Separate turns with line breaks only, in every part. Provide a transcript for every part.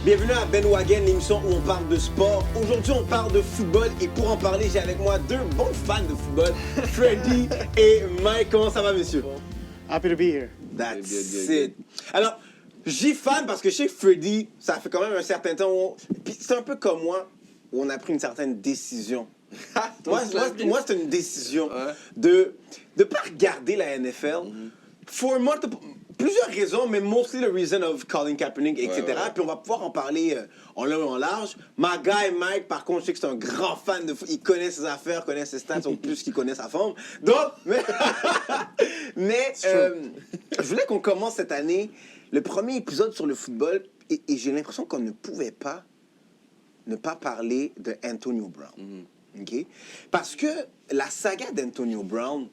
Bienvenue à Ben Wagen, l'émission où on parle de sport. Aujourd'hui, on parle de football et pour en parler, j'ai avec moi deux bons fans de football, Freddy et Mike. Comment ça va, monsieur?
Happy to be here.
That's it. Alors, j'ai fan parce que chez Freddy, ça fait quand même un certain temps. Puis c'est un peu comme moi, où on a pris une certaine décision. moi, c'est une décision de ne pas regarder la NFL for plusieurs raisons, mais mostly the reason of Colin Kaepernick, etc. Puis on va pouvoir en parler en long et en large. My guy Mike, par contre, je sais que c'est un grand fan de foot. Il connaît ses affaires, connaît ses stats, au plus qu'il connaît sa forme. Donc, mais je voulais qu'on commence cette année le premier épisode sur le football et j'ai l'impression qu'on ne pouvait pas ne pas parler de Antonio Brown. OK? Parce que la saga d'Antonio Brown,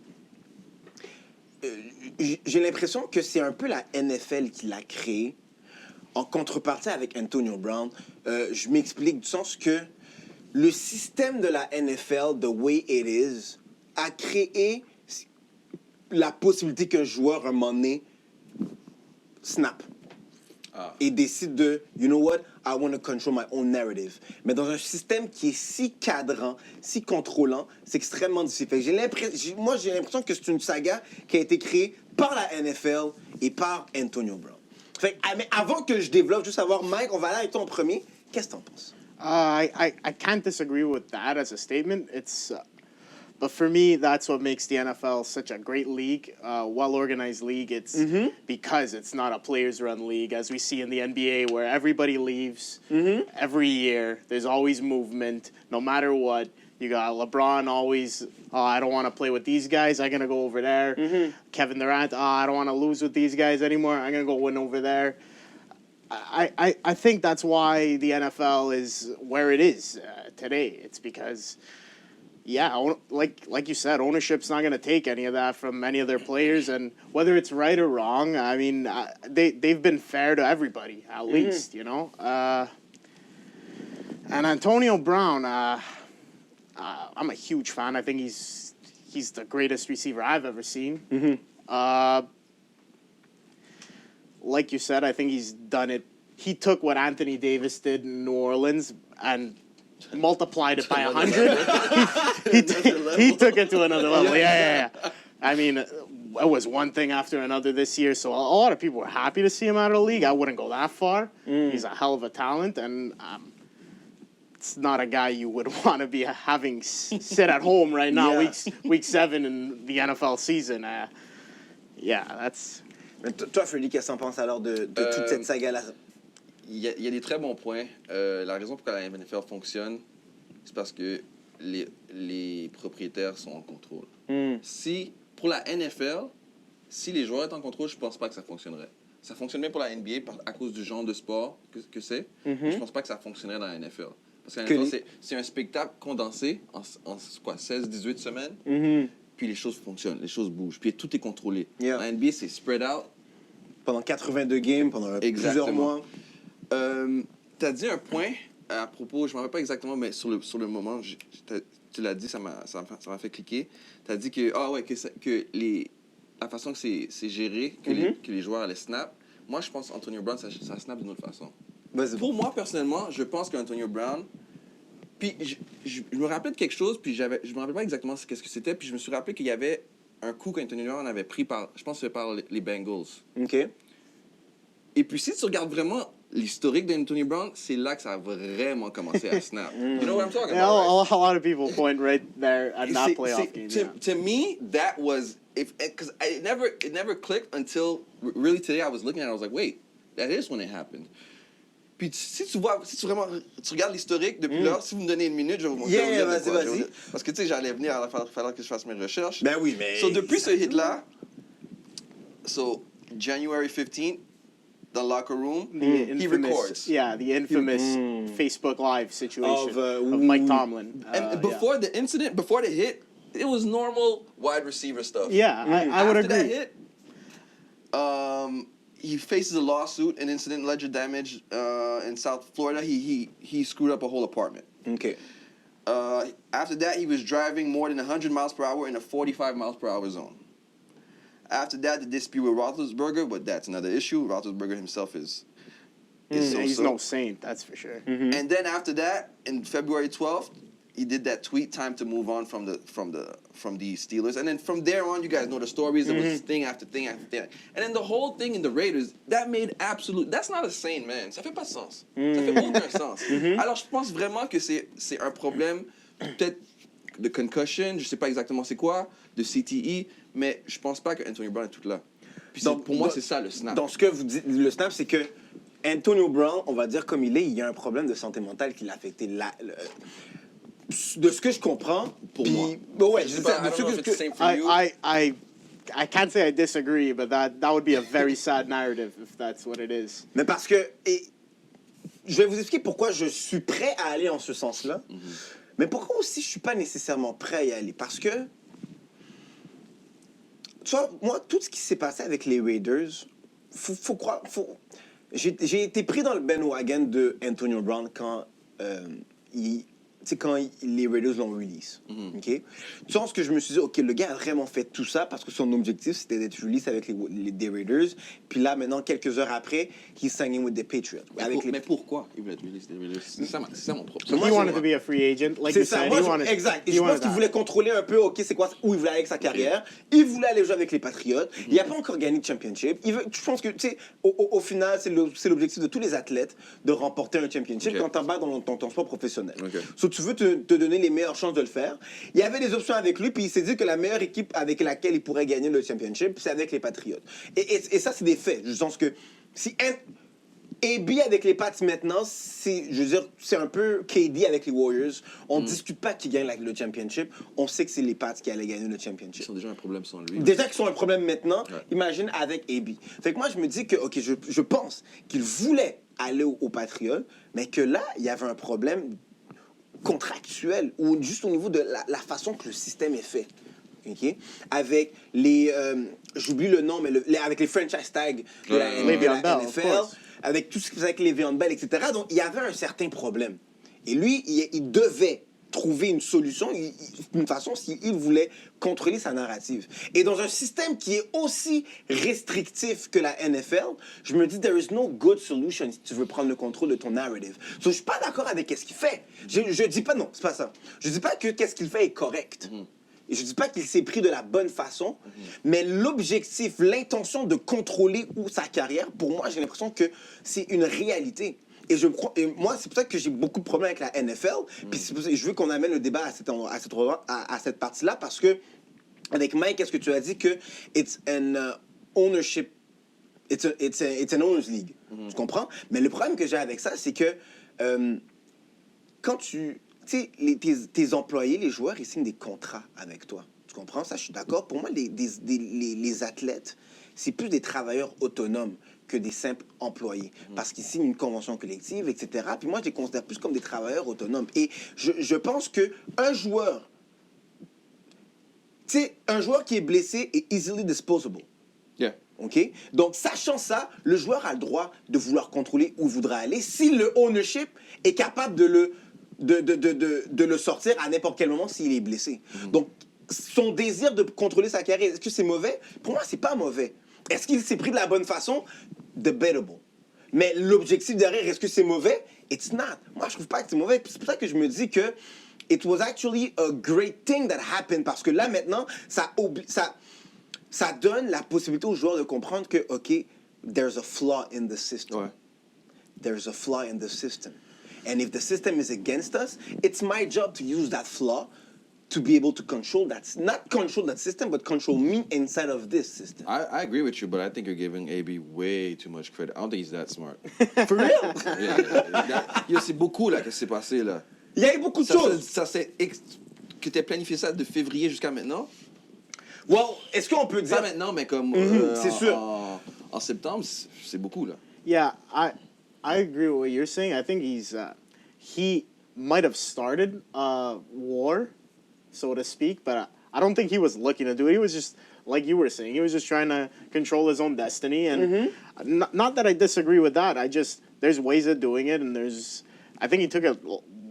j'ai l'impression que c'est un peu la NFL qui l'a créé en contrepartie avec Antonio Brown. Je m'explique du sens que le système de la NFL, the way it is, a créé la possibilité qu'un joueur, un moment donné, snap. Et décide de, you know what, I want to control my own narrative. Mais dans un système qui est si cadrant, si contrôlant, c'est extrêmement difficile. Fait que moi, j'ai l'impression que c'est une saga qui a été créée par la NFL et par Antonio Brown. Fait que, mais avant que je développe, juste savoir, Mike, on va aller avec toi en premier. Qu'est-ce que t'en penses?
I can't disagree with that as a statement. But for me, that's what makes the NFL such a great league, well-organized league. It's because it's not a players-run league, as we see in the NBA, where everybody leaves every year. There's always movement, no matter what. You got LeBron always, I don't want to play with these guys. I'm going to go over there. Kevin Durant, I don't want to lose with these guys anymore. I'm going to go win over there. I think that's why the NFL is where it is today. It's because... Yeah, like you said, ownership's not going to take any of that from any of their players, and whether it's right or wrong, I mean, they've been fair to everybody, at least, you know. And Antonio Brown, I'm a huge fan. I think he's the greatest receiver I've ever seen. Like you said, I think he's done it. He took what Anthony Davis did in New Orleans and multiplied it by 100. he took it to another level. Yeah. I mean, it was one thing after another this year, so a lot of people were happy to see him out of the league. I wouldn't go that far. He's a hell of a talent, and it's not a guy you would want to be having sit at home right now, week 7 in the NFL season. That's...
Mais toi, Freddy, qu'est-ce que t'en penses alors de toute cette saga-là?
Il y a des très bons points. La raison pour laquelle la NFL fonctionne, c'est parce que les propriétaires sont en contrôle. Pour la NFL, si les joueurs étaient en contrôle, je pense pas que ça fonctionnerait. Ça fonctionne bien pour la NBA à cause du genre de sport que c'est. Je pense pas que ça fonctionnerait dans la NFL. Parce que la NFL, c'est un spectacle condensé en 16-18 semaines. Puis les choses fonctionnent, les choses bougent. Puis tout est contrôlé. La NBA, c'est spread out.
Pendant 82 games, pendant plusieurs mois.
Tu as dit un point à propos, je ne me rappelle pas exactement, mais sur le moment, tu l'as dit, ça m'a fait cliquer. Tu as dit que, la façon que c'est géré, que les joueurs allaient snap, moi, je pense qu'Antonio Brown, ça snap d'une autre façon. Pour moi, personnellement, je pense qu'Antonio Brown... Puis, je me rappelais de quelque chose, puis je me rappelle pas exactement ce que c'était, puis je me suis rappelé qu'il y avait un coup qu'Antonio Brown avait pris je pense que c'était par les Bengals.
OK.
Et puis, si tu regardes vraiment l'historique d'Anthony Brown, c'est là que ça a vraiment commencé à snap. You know what I'm talking about, right?
A lot of people point right there at that playoff game.
To me, that was... Because it never clicked until really today I was looking at it, I was like, wait, that is when it happened. Puis si tu regardes l'historique depuis là, si vous me donnez une minute, je vais vous montrer.
Vas-y.
Parce que tu sais, j'allais venir, il fallait que je fasse mes recherches.
Ben oui, mais...
So depuis ce hit-là, January 15th, the locker room, he records.
Yeah, the infamous Facebook Live situation of Mike Tomlin.
And before the incident, before the hit, it was normal wide receiver stuff.
Yeah, I would agree.
After that hit, he faces a lawsuit, an incident, alleged damage in South Florida. He screwed up a whole apartment.
Okay.
After that, he was driving more than 100 miles per hour in a 45 miles per hour zone. After that, the dispute with Roethlisberger, but that's another issue. Roethlisberger himself is
He's no saint, that's for sure.
And then after that, in February 12th, he did that tweet, time to move on from the Steelers. And then from there on, you guys know the stories. There was thing after thing after thing. And then the whole thing in the Raiders, that's not a sane, man. Ça fait pas de sens. Ça fait aucun sens. Alors, je pense vraiment que c'est un problème, peut-être de concussion, je sais pas exactement c'est quoi, de CTE, mais je pense pas que Antonio Brown est tout là. Puis pour moi, c'est ça le snap.
Dans ce que vous dites, le snap, c'est que Antonio Brown, on va dire comme il y a un problème de santé mentale qui l'a affecté. De ce que je comprends,
pour moi.
Ouais,
je sais pas, I don't know if it's the same for you.
I can't say I disagree, but that would be a very sad narrative if that's what it is.
Mais parce que, je vais vous expliquer pourquoi je suis prêt à aller en ce sens-là, mais pourquoi aussi je suis pas nécessairement prêt à y aller. Parce que, tu vois, moi, tout ce qui s'est passé avec les Raiders, faut croire, j'ai été pris dans le bandwagon de Antonio Brown quand les Raiders l'ont release. OK? Tu sens ce que je me suis dit, OK, le gars a vraiment fait tout ça parce que son objectif, c'était d'être release avec des Raiders. Puis là, maintenant, quelques heures après, he's signing with the Patriots.
Mais pourquoi il voulait être release des Raiders? C'est ça mon problème.
He wanted to be a free agent, like you said.
Exact. Et je pense qu'il voulait contrôler un peu, OK, c'est quoi, où il voulait aller avec sa carrière. Il voulait aller jouer avec les Patriots. Il n'a pas encore gagné de championship. Je pense que, tu sais, au final, c'est l'objectif de tous les athlètes de remporter un championship quand t'en bats dans ton sport professionnel. So, tu veux te donner les meilleures chances de le faire. Il y avait des options avec lui, puis il s'est dit que la meilleure équipe avec laquelle il pourrait gagner le championship, c'est avec les Patriots. Et ça, c'est des faits. Je pense que si AB avec les Pats maintenant, c'est un peu KD avec les Warriors. On ne discute pas qui gagne le championship. On sait que c'est les Pats qui allaient gagner le championship.
Ils sont déjà un problème sans lui.
Déjà qu'ils sont un problème maintenant, imagine avec AB. Fait que moi, je me dis que, OK, je pense qu'il voulait aller aux Patriots, mais que là, il y avait un problème contractuel ou juste au niveau de la façon que le système est fait. Okay? Avec les... j'oublie le nom, mais avec les franchise tags de la NFL, avec tout ce qui faisait avec Le'Veon Bell, etc. Donc, il y avait un certain problème. Et lui, il devait trouver une solution, une façon, s'il voulait contrôler sa narrative. Et dans un système qui est aussi restrictif que la NFL, je me dis, there is no good solution si tu veux prendre le contrôle de ton narrative. So, je suis pas d'accord avec ce qu'il fait. Je dis pas, non, c'est pas ça. Je dis pas que qu'est-ce qu'il fait est correct. Et je dis pas qu'il s'est pris de la bonne façon, mais l'objectif, l'intention de contrôler sa carrière, pour moi, j'ai l'impression que c'est une réalité. Et moi, c'est pour ça que j'ai beaucoup de problèmes avec la NFL. Puis je veux qu'on amène le débat à cette partie-là, parce que, avec Mike, qu'est-ce que tu as dit? Que it's an ownership, it's an owner's league. Tu comprends? Mais le problème que j'ai avec ça, c'est que quand tu sais, tes employés, les joueurs, ils signent des contrats avec toi. Tu comprends? Ça, je suis d'accord. Pour moi, les athlètes, c'est plus des travailleurs autonomes que des simples employés. Parce qu'ils signent une convention collective, etc. Puis moi, je les considère plus comme des travailleurs autonomes. Et je pense qu'un joueur, tu sais, un joueur qui est blessé est easily disposable.
Yeah.
OK? Donc, sachant ça, le joueur a le droit de vouloir contrôler où il voudra aller si le ownership est capable de le sortir à n'importe quel moment s'il est blessé. Donc, son désir de contrôler sa carrière, est-ce que c'est mauvais? Pour moi, c'est pas mauvais. Est-ce qu'il s'est pris de la bonne façon? Debatable. Mais l'objectif derrière, est-ce que c'est mauvais? It's not. Moi, je trouve pas que c'est mauvais. C'est pour ça que je me dis que it was actually a great thing that happened. Parce que là, maintenant, ça donne la possibilité aux joueurs de comprendre que, OK, there's a flaw in the system.
Ouais.
There's a flaw in the system. And if the system is against us, it's my job to use that flaw to be able to control that, not control that system, but control me inside of this system.
I agree with you, but I think you're giving AB way too much credit. I don't think he's that smart.
For real?
Yeah. C'est beaucoup là que c'est passé là.
Il y a eu beaucoup de choses.
Que tu as planifié ça de février jusqu'à maintenant.
Well, est-ce qu'on peut dire...
Pas maintenant, mais comme
c'est sûr.
En septembre, c'est beaucoup là.
Yeah, I agree with what you're saying. I think he might have started a war, so to speak, but I don't think he was looking to do it. He was just, like you were saying, he was just trying to control his own destiny. And not that I disagree with that. There's ways of doing it, and I think he took it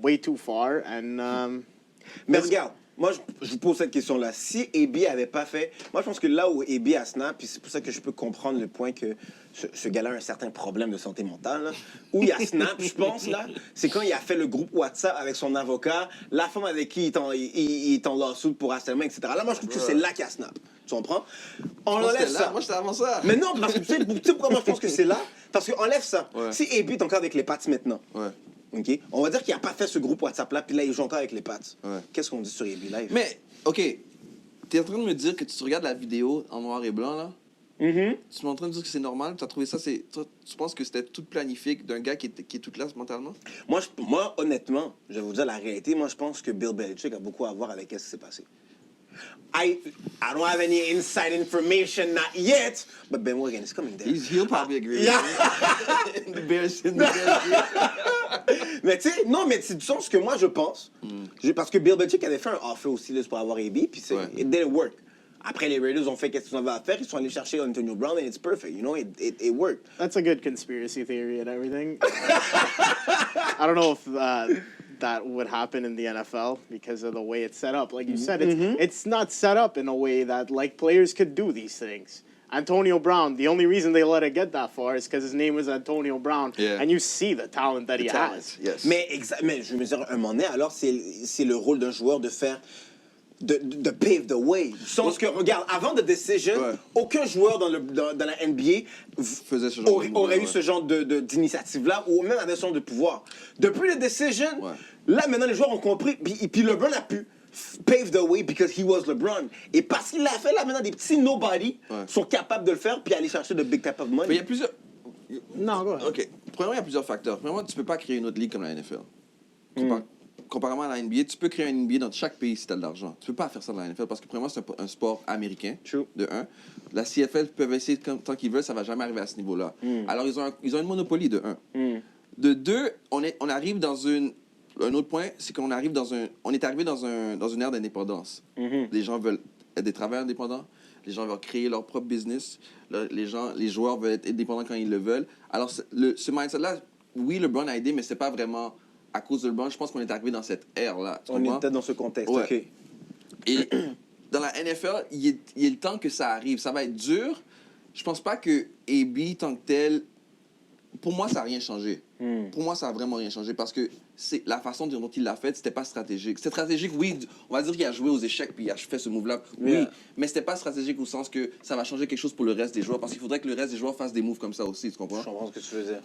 way too far. And
Mais regarde, moi, je vous pose cette question-là. Si AB avait pas fait... Moi, je pense que là où AB a snap, puis c'est pour ça que je peux comprendre le point que ce gars-là a un certain problème de santé mentale, là, où il a snap, je pense, là, c'est quand il a fait le groupe WhatsApp avec son avocat, la femme avec qui il est en lawsuit pour harcèlement, etc. Là, moi, je trouve que c'est là qu'il a snap. Tu comprends? On enlève ça.
Moi, j'étais avant ça.
Mais non, parce que tu sais pourquoi moi je pense que c'est là? Parce qu'on enlève ça.
Ouais.
Si AB est encore avec les Pats maintenant,
Ouais.
OK? On va dire qu'il n'a pas fait ce groupe WhatsApp-là, puis là, il joue encore avec les Pats.
Ouais.
Qu'est-ce qu'on dit sur AB Live?
Mais, OK, t'es en train de me dire que tu regardes la vidéo en noir et blanc, là?
Mhm.
Tu es en train de dire que c'est normal? Tu as trouvé ça, tu penses que c'était tout planifié d'un gars qui est tout classe mentalement?
Moi, honnêtement, je vais vous dire la réalité. Moi, je pense que Bill Belichick a beaucoup à voir avec ce qui s'est passé. I don't have any inside information, not yet, but Ben Morgan is coming there.
He'll probably agree
Yeah.
with you. The Bears.
Mais tu sais, non, mais c'est du sens que moi, je pense. Parce que Bill Belichick avait fait un offer aussi là, pour avoir AB, puis
Ouais.
it didn't work. Après, les Raiders ont fait qu'est-ce qu'ils avaient à faire. Ils sont allés chercher Antonio Brown, and it's perfect. You know, it worked.
That's a good conspiracy theory and everything. I don't know if that would happen in the NFL because of the way it's set up. Like you said, it's not set up in a way that like players could do these things. Antonio Brown, the only reason they let it get that far is because his name was Antonio Brown,
Yeah.
and you see the talent that he
Talent,
has.
yes.
Mais je veux dire, un moment donné, alors, c'est le rôle d'un joueur de faire. De pave the way. Du sens que, regarde, avant The Decision,
Ouais.
aucun joueur dans la NBA
Faisait ce genre de
aurait eu
ouais.
ce genre d'initiative-là ou même avait ce genre de pouvoir. Depuis The Decision,
Ouais.
là, maintenant, les joueurs ont compris. Puis LeBron a pu pave the way because he was LeBron. Et parce qu'il l'a fait, là, maintenant, des petits nobody
Ouais.
sont capables de le faire puis aller chercher de big type of money.
Mais il y a plusieurs.
No, go ahead.
OK. Premièrement, il y a plusieurs facteurs. Premièrement, tu peux pas créer une autre ligue comme la NFL. Comparément à la NBA, tu peux créer une NBA dans chaque pays si tu as de l'argent. Tu peux pas faire ça dans la NFL parce que, premièrement, c'est un sport américain,
True.
de un. La CFL peuvent essayer tant qu'ils veulent, ça va jamais arriver à ce niveau-là. Alors, ils ont une monopolie, de un. De deux, on arrive dans un autre point, c'est qu'on arrive on est arrivé dans une ère d'indépendance. Les gens veulent être des travailleurs indépendants. Les gens veulent créer leur propre business. Les joueurs veulent être indépendants quand ils le veulent. Alors, ce mindset-là, oui, LeBron a aidé, mais c'est pas vraiment à cause de LeBron. Je pense qu'on est arrivé dans cette ère-là. Tu
On
comprends?
était dans ce contexte,
Ouais.
OK.
Et dans la NFL, il est le temps que ça arrive. Ça va être dur. Je pense pas que AB, tant que tel, pour moi, ça n'a rien changé. Pour moi, ça n'a vraiment rien changé parce que la façon dont il l'a fait, c'était pas stratégique. C'était stratégique, oui, on va dire qu'il a joué aux échecs puis il a fait ce move-là, oui,
Yeah.
mais c'était pas stratégique au sens que ça va changer quelque chose pour le reste des joueurs parce qu'il faudrait que le reste des joueurs fassent des moves comme ça aussi, tu comprends?
Je comprends ce que tu veux dire.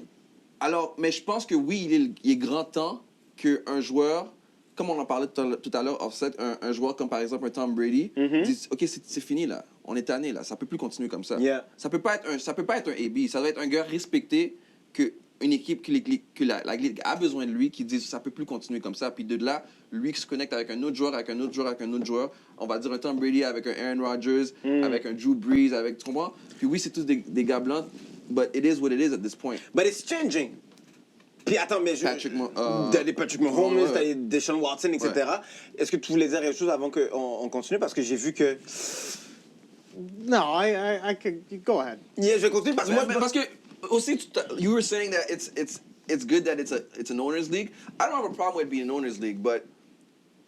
Alors, mais je pense que oui, il est grand temps qu'un joueur, comme on en parlait tout à l'heure, Offset, un joueur comme par exemple un Tom Brady, dise OK, c'est fini là, on est tanné là, ça peut plus continuer comme ça.
Yeah.
Ça peut pas être un AB, ça doit être un gars respecté que une équipe que la Ligue a besoin de lui, qui dit ça peut plus continuer comme ça. Puis de là, lui qui se connecte avec un autre joueur, avec un autre joueur, avec un autre joueur. On va dire un Tom Brady avec un Aaron Rodgers, avec un Drew Brees, avec tu comprends? Puis oui, c'est tous des gars blancs, but it is what it is at this point.
But it's changing. Puis attends, mais t'as des Patrick Mahomes,
ouais.
t'as des Deshaun Watson, etc.
Ouais.
Est-ce que tu voulais dire quelque chose avant qu'on continue? Parce que j'ai vu que...
No, I could go ahead.
Yeah, je vais continuer parce que moi...
Parce que aussi, you were saying that it's good that it's an owners league. I don't have a problem with being an owners league, but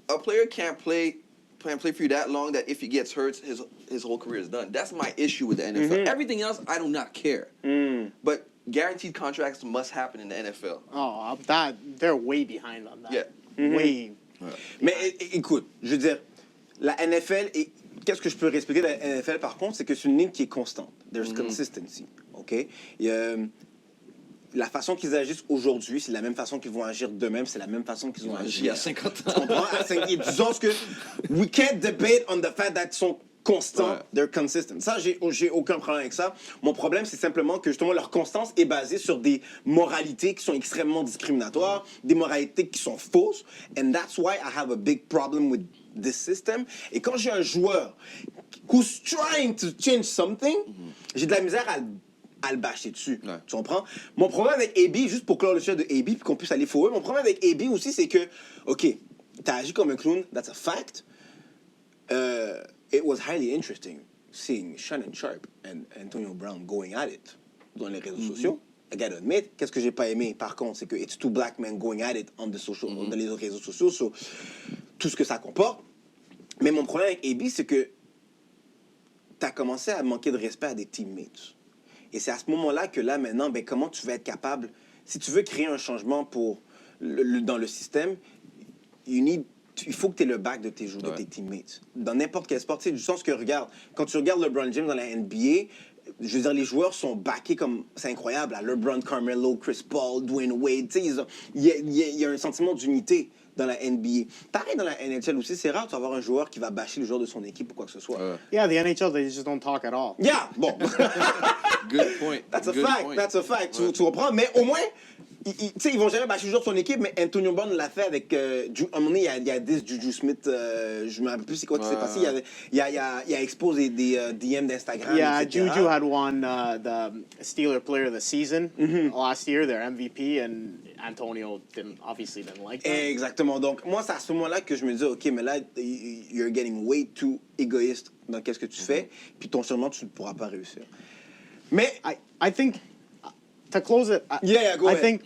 a player can't play for you that long that if he gets hurt, his whole career is done. That's my issue with the NFL. Everything else, I do not care. But guaranteed contracts must happen in the NFL.
Oh, they're way behind on that.
Yeah.
Way.
Mais écoute, je veux dire, la NFL, qu'est-ce que je peux respecter de la NFL par contre, c'est que c'est une ligne qui est constante. There's consistency, OK? La façon qu'ils agissent aujourd'hui, c'est la même façon qu'ils vont agir demain, c'est la même façon qu'ils ont agi
Il y a 50
Tu
ans.
comprends? Disons que we can't debate on the fact that ils sont constants,
Ouais.
they're consistent. Ça, j'ai aucun problème avec ça. Mon problème, c'est simplement que justement leur constance est basée sur des moralités qui sont extrêmement discriminatoires, des moralités qui sont fausses, and that's why I have a big problem with this system. Et quand j'ai un joueur who's trying to change something, j'ai de la misère à le bâcher dessus.
Ouais.
Tu comprends? Mon problème avec AB, juste pour clore le sujet de AB puis qu'on puisse aller forward, mon problème avec AB aussi, c'est que, OK, t'as agi comme un clown, that's a fact. It was highly interesting seeing Shannon Sharp and Antonio Brown going at it dans les réseaux sociaux. I gotta admit, qu'est-ce que j'ai pas aimé, par contre, c'est que it's two black men going at it on the social, dans les réseaux sociaux, so, tout ce que ça comporte. Mais mon problème avec AB, c'est que tu as commencé à manquer de respect à des teammates. Et c'est à ce moment-là que là, maintenant, ben, comment tu vas être capable, si tu veux créer un changement dans le système, il faut que tu aies le back de tes joueurs, de tes teammates. Dans n'importe quel sport, tu sais, du sens que, regarde, quand tu regardes LeBron James dans la NBA, je veux dire, les joueurs sont backés comme... C'est incroyable, là. LeBron, Carmelo, Chris Paul, Dwayne Wade, tu sais, il y a un sentiment d'unité dans la NBA. Pareil dans la NHL aussi, c'est rare d'avoir un joueur qui va bâcher le joueur de son équipe ou quoi que ce soit.
Yeah, the NHL, they just don't talk at all.
Yeah, bon.
Good point.
That's a
Good
fact,
point.
that's a fact.
Ouais.
Tu comprends? Mais au moins, tu sais, ils vont jamais bâcher le joueur de son équipe, mais Antonio Brown l'a fait avec... à un moment donné, il y a 10 Juju Smith, je me rappelle plus c'est quoi qui s'est passé. Il a exposé des DM d'Instagram,
Yeah,
etc.
Juju had won the Steeler Player of the Season last year, their MVP, and Antonio obviously didn't like that.
Exactement. Donc, moi, c'est à ce moment-là que je me dis, OK, mais là, you're getting way too égoïste dans qu'est-ce que tu fais, puis ton changement, tu ne pourras pas réussir. Mais...
I think, to close it,
Go
I
ahead.
think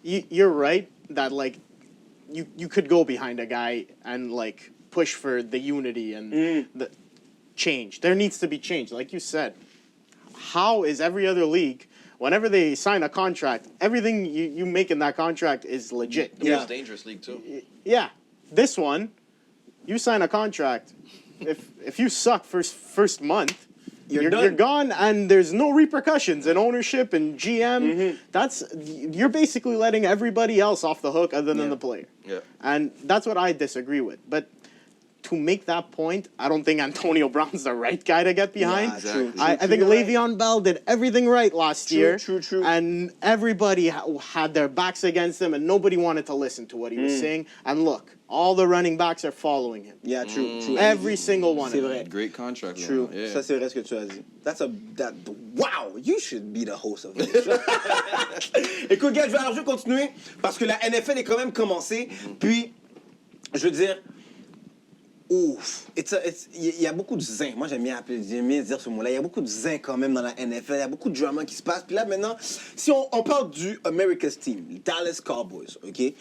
you're right that, like, you could go behind a guy and, like, push for the unity and the change. There needs to be change. Like you said, how is every other league, whenever they sign a contract, everything you make in that contract is legit?
The
Yeah.
most dangerous league, too.
Yeah. This one, you sign a contract. If you suck first month,
You're done.
you're gone, and there's no repercussions in ownership and GM. You're basically letting everybody else off the hook other than the player.
Yeah.
And that's what I disagree with. But to make that point, I don't think Antonio Brown's the right guy to get behind.
Yeah,
Exactly.
true,
I think
you're right.
Le'Veon Bell did everything right last year.
True.
And everybody had their backs against him, and nobody wanted to listen to what he was saying. And look, all the running backs are following him.
Yeah, true.
Every single one
C'est
of them.
vrai.
Great contract.
True.
Yeah.
Ça, c'est vrai ce que tu as dit. Wow, you should be the host of this. Écoute, gars, je vais continuer parce que la NFL est quand même commencée. Puis, je veux dire, ouf, il y a beaucoup de zin. Moi, j'aime bien dire ce mot-là. Il y a beaucoup de zin quand même dans la NFL. Il y a beaucoup de drama qui se passe. Puis là, maintenant, si on parle du America's Team, les Dallas Cowboys, OK? Et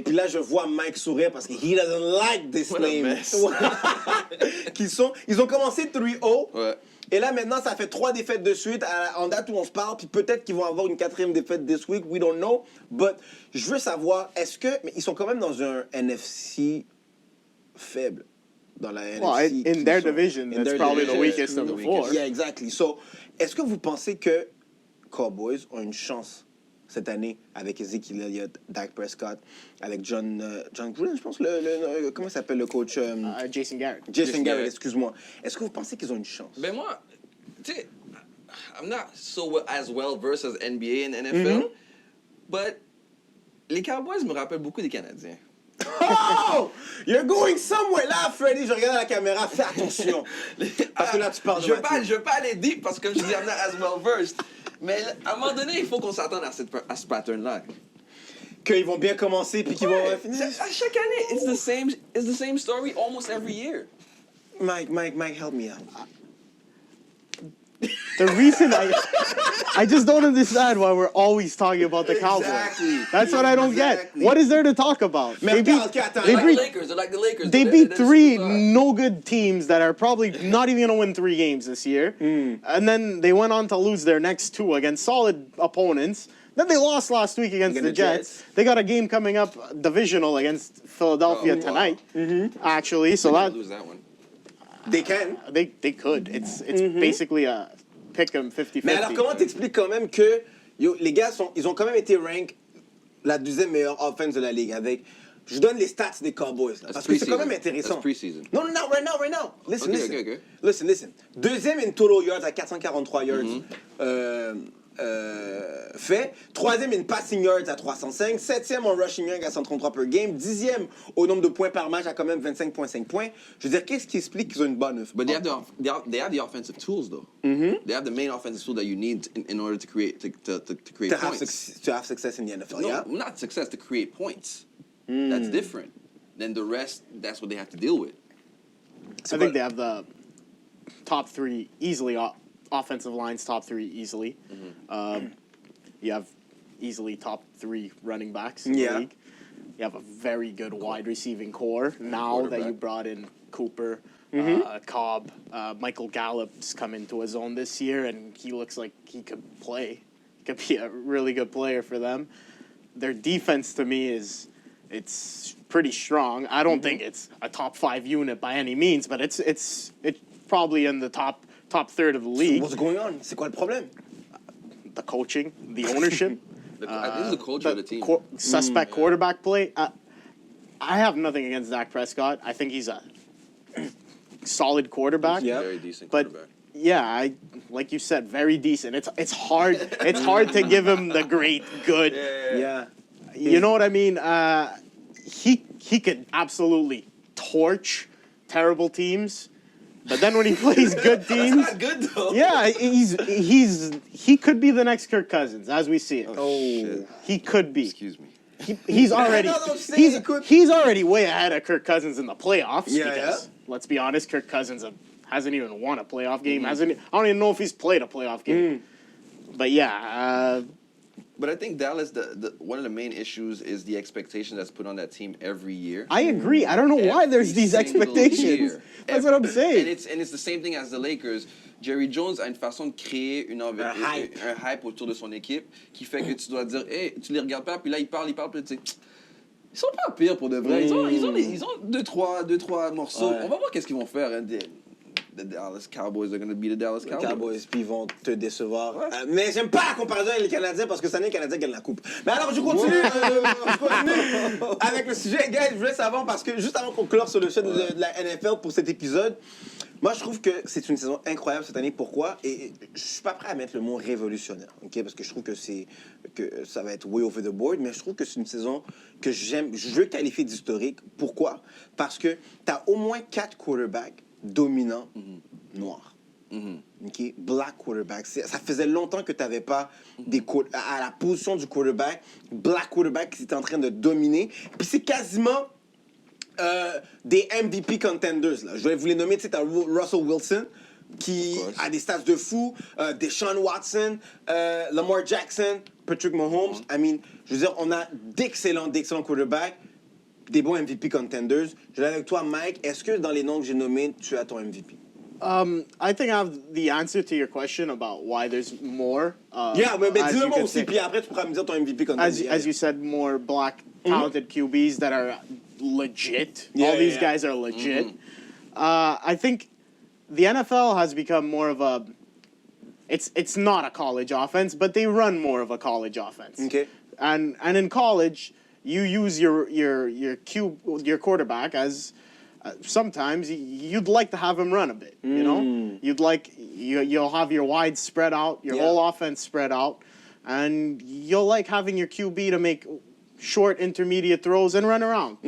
puis là, je vois Mike sourire parce que he doesn't like this
What a
name.
mess.
Ils ont commencé 3-0.
Ouais.
Et là, maintenant, ça fait 3 défaites de suite en date où on se parle. Puis peut-être qu'ils vont avoir une 4e défaite this week. We don't know. But je veux savoir, mais ils sont quand même dans un NFC faible. Dans la
Well,
NFC.
in their division,
in
that's
their
probably the
division.
weakest of the
The
four.
weakest.
Yeah, exactly. So, est-ce que vous pensez que Cowboys ont une chance cette année avec Ezekiel Elliott, Dak Prescott, avec John Gruden, je pense, comment s'appelle le coach?
Jason Garrett.
Jason Garrett,
Garrett.
excuse-moi. Est-ce que vous pensez qu'ils ont une chance?
Ben moi, tu sais, I'm not as well versed as NBA and NFL, but les Cowboys me rappellent beaucoup des Canadiens.
Oh! You're going somewhere! Là, Freddy, je regarde à la caméra, fais attention. Parce que là, tu parles de
Je
Mathieu.
veux pas aller deep parce que comme je dis, I'm not as well versed. Mais à un moment donné, il faut qu'on s'attende à ce pattern-là.
Qu'ils vont bien commencer puis qu'ils vont finir.
À chaque année, it's the same story almost every year.
Mike, help me out.
The reason I just don't understand why we're always talking about the Cowboys.
Exactly.
That's what I don't
Exactly.
get. What is there to talk about?
Mais regarde, attends,
They're
They
like
beat-
the Lakers. They're like the Lakers.
They
They're
beat three
superstars.
no good teams that are probably not even going to win 3 games this year. And then they went on to lose their next 2 against solid opponents. Then they lost last week against the Jets. They got a game coming up divisional against Philadelphia
Oh, wow.
tonight, actually. So
They're
that
gonna lose that one.
They can.
they could. It's basically a pick 'em 50-50.
Mais alors, comment t'expliques quand même que les gars, ils ont quand même été ranked la 2e meilleure offense de la ligue avec... Je donne les stats des Cowboys, là, parce que c'est quand même intéressant.
That's preseason.
Non, right now. Listen.
Okay.
Listen. 2e in total yards à 443 yards fait. 3e in passing yards à 305. 7e en rushing yards à 133 per game. 10e au nombre de points par match à quand même 25,5 points. Je veux dire, qu'est-ce qui explique qu'ils ont une bonne...
But they have the offensive tools though. They have the main offensive tool that you need in order to create
to have
points.
success in the NFL,
No,
yeah?
not success, to create points. That's different. Then the rest, that's what they have to deal with.
I think they have the top 3 easily. Offensive lines top 3 easily. You have easily top 3 running backs in
Yeah.
the league. you have a very good wide receiving core now that you
Quarterback.
brought in Cooper, Cobb, Michael Gallup's come into his own this year, and he looks like he could play. He could be a really good player for them. Their defense to me it's pretty strong. I don't think it's a top 5 unit by any means, but it's probably in the top third of the league.
What's going on? C'est quoi le problème?
The coaching, the ownership.
This is the culture of the team.
Suspect quarterback play. I have nothing against Dak Prescott. I think he's a solid quarterback.
Yeah.
Very decent
But
quarterback.
yeah, like you said, very decent. It's hard. It's hard to give him the great good.
Yeah.
You know what I mean? He could absolutely torch terrible teams, but then when he plays good teams,
That's good though.
yeah, he could be the next Kirk Cousins as we see it.
Oh.
Shit.
He could be.
Excuse me.
He's already
No, don't say he could.
he's already way ahead of Kirk Cousins in the playoffs.
Yeah,
because, let's be honest, Kirk Cousins hasn't even won a playoff game.
Mm-hmm.
I don't even know if he's played a playoff game.
Mm.
But yeah,
But I think Dallas, the one of the main issues is the expectation that's put on that team every year.
I agree. I don't know why there's
Every
these
single
expectations.
year.
That's what I'm saying.
And it's the same thing as the Lakers. Jerry Jones a une façon de créer un hype autour de son équipe qui fait que tu dois dire, hey, tu les regardes pas, puis là ils parlent, puis tu sais, ils sont pas pires pour de vrai. Ils ont deux, trois morceaux.
Ouais.
On va voir qu'est-ce qu'ils vont faire. Hein. The Dallas Cowboys are going to be the Dallas
Les
Cowboys.
Cowboys, puis ils vont te décevoir.
Ouais.
Mais j'aime pas la comparaison avec les Canadiens parce que cette année, les Canadiens gagnent la coupe. Mais alors, je continue avec le sujet, guys. Je voulais savoir parce que juste avant qu'on clore sur le sujet de la NFL pour cet épisode, moi, je trouve que c'est une saison incroyable cette année. Pourquoi? Et je suis pas prêt à mettre le mot révolutionnaire, ok? Parce que je trouve que ça va être way over the board, mais je trouve que c'est une saison que j'aime. Je veux qualifier d'historique. Pourquoi? Parce que tu as au moins 4 quarterbacks dominants noirs. OK? Black quarterback. Ça faisait longtemps que tu n'avais pas à la position du quarterback, black quarterback qui était en train de dominer. Puis c'est quasiment des MVP contenders. Là. Je vais vous les nommer. Tu sais, tu as Russell Wilson qui a des stats de fou, Deshaun Watson, Lamar Jackson, Patrick Mahomes. I mean, je veux dire, on a d'excellents quarterbacks, des bons MVP contenders. Je vais avec toi, Mike. Est-ce que dans les noms que j'ai nommés, tu as ton MVP?
I think I have the answer to your question about why there's more.
Yeah, mais
as
dis-le
you
moi
could
aussi,
say.
puis après tu pourras me dire ton MVP contender.
As you said, more black talented QBs that are legit.
Yeah,
All these
yeah.
guys are legit. I think the NFL has become more of a. It's not a college offense, but they run more of a college offense.
Okay.
And in college, you use your quarterback as. Sometimes you'd like to have him run a bit, you know? You'll have your wide spread out, your whole offense spread out, and you'll like having your QB to make short intermediate throws and run around.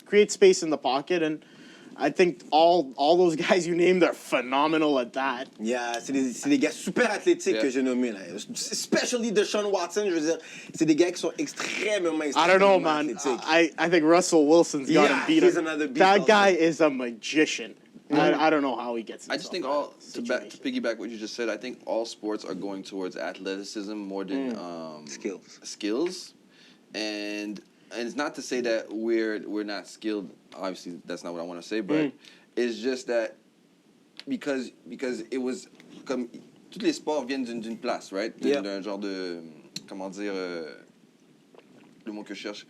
Create space in the pocket, and I think all those guys you named are phenomenal at that.
Yeah, c'est des gars super athlétiques que j'ai nommés là. Especially Deshaun Watson, je veux dire, c'est des gars qui sont extrêmement
I don't know, man.
athlétiques.
I think Russell Wilson's got him beat
he's
up.
another beast
That
also.
guy is a magician. I don't know how he gets
I just
himself
think
out
all
of this
to
situation.
piggyback what you just said. I think all sports are going towards athleticism more than skills, and it's not to say that we're not skilled. Obviously, that's not what I want to say, but it's just that because it was comme tous les sports viennent d'une place, right? D'un genre de comment dire le mot que je cherche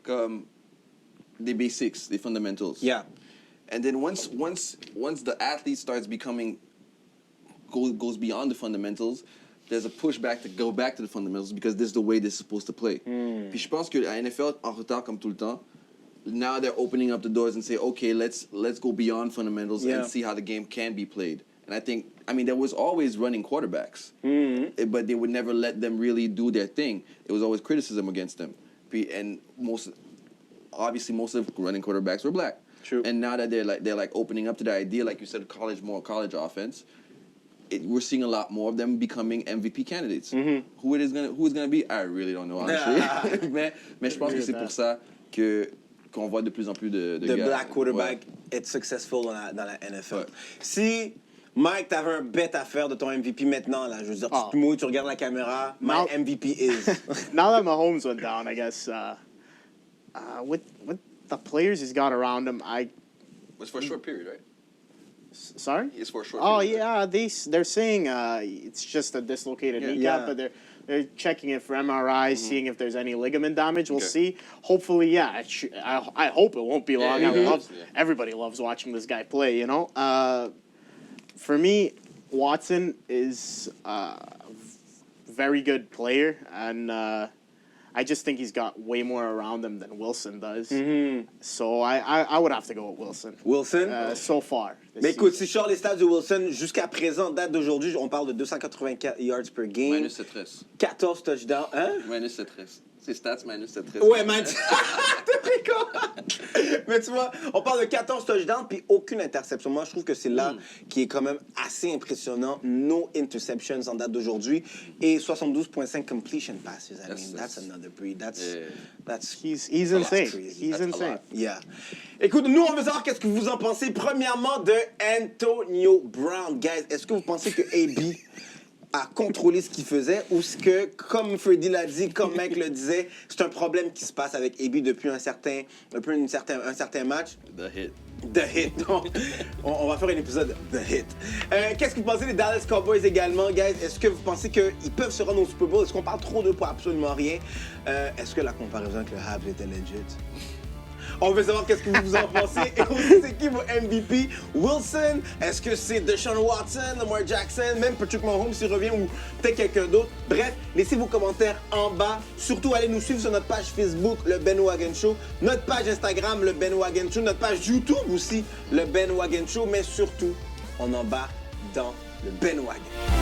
comme des basics, des fundamentals.
Yeah.
And then once the athlete starts becoming goes beyond the fundamentals, there's a pushback to go back to the fundamentals because this is the way they're supposed to play. Puis je pense que la NFL en retard comme tout le temps. Now they're opening up the doors and say, okay, let's go beyond fundamentals and see how the game can be played. And I mean, there was always running quarterbacks, but they would never let them really do their thing. It was always criticism against them. And obviously most of the running quarterbacks were black.
True.
And now that they're like opening up to the idea, like you said, more college offense, we're seeing a lot more of them becoming MVP candidates. Who is gonna be? I really don't know honestly. mais je pense que c'est pour ça qu'on voit de plus en plus de gars.
Black quarterback être successful dans la NFL. Ouais. Si Mike, t'avais un bet à faire de ton MVP maintenant, là, je veux dire, tu te mouilles, tu regardes la caméra, my MVP is.
Now that Mahomes went down, I guess With the players he's got around him,
It's for a short period, right?
Sorry?
It's for a short
Oh
period.
yeah, they're saying it's just a dislocated kneecap,
Yeah.
but they're checking it for MRI, seeing if there's any ligament damage. We'll
Okay.
see. Hopefully, yeah. I hope it won't be long.
Yeah,
I
yeah,
love
yeah.
everybody loves watching this guy play. You know, for me, Watson is a very good player, and I just think he's got way more around him than Wilson does. So I would have to go with Wilson.
Wilson?
So far. this
Mais écoute,
season.
si je sors les stats de Wilson, jusqu'à présent, date d'aujourd'hui, on parle de 284 yards per game,
Minus 7-13.
14 touchdowns. Hein?
Minus 7-13. C'est stats minus 7-13.
Ouais, man. T'es très con. Mais tu vois, on parle de 14 touchdowns puis aucune interception. Moi, je trouve que c'est là qui est quand même assez impressionnant. No interceptions en date d'aujourd'hui. Et 72.5 completion passes. I mean, that's another breed. That's
He's
that's
insane.
crazy.
He's
That's a
insane.
lot.
Yeah. Écoute, nous, on veut savoir qu'est-ce que vous en pensez. Premièrement, de Antonio Brown. Guys, est-ce que vous pensez que AB a contrôlé ce qu'il faisait ou est-ce que, comme Freddy l'a dit, comme Mike le disait, c'est un problème qui se passe avec AB depuis un certain match?
The hit.
The Hit. Donc, on va faire un épisode The Hit. Qu'est-ce que vous pensez des Dallas Cowboys également, guys? Est-ce que vous pensez qu'ils peuvent se rendre au Super Bowl? Est-ce qu'on parle trop d'eux pour absolument rien? Est-ce que la comparaison avec le Habs était legit? On veut savoir qu'est-ce que vous en pensez. Et aussi, c'est qui vos MVP? Wilson? Est-ce que c'est Deshaun Watson, Lamar Jackson, même Patrick Mahomes s'il revient ou peut-être quelqu'un d'autre? Bref, laissez vos commentaires en bas. Surtout, allez nous suivre sur notre page Facebook, le Ben Wagon Show, notre page Instagram, le Ben Wagon Show, notre page YouTube aussi, le Ben Wagon Show, mais surtout, on embarque dans le Ben Wagon.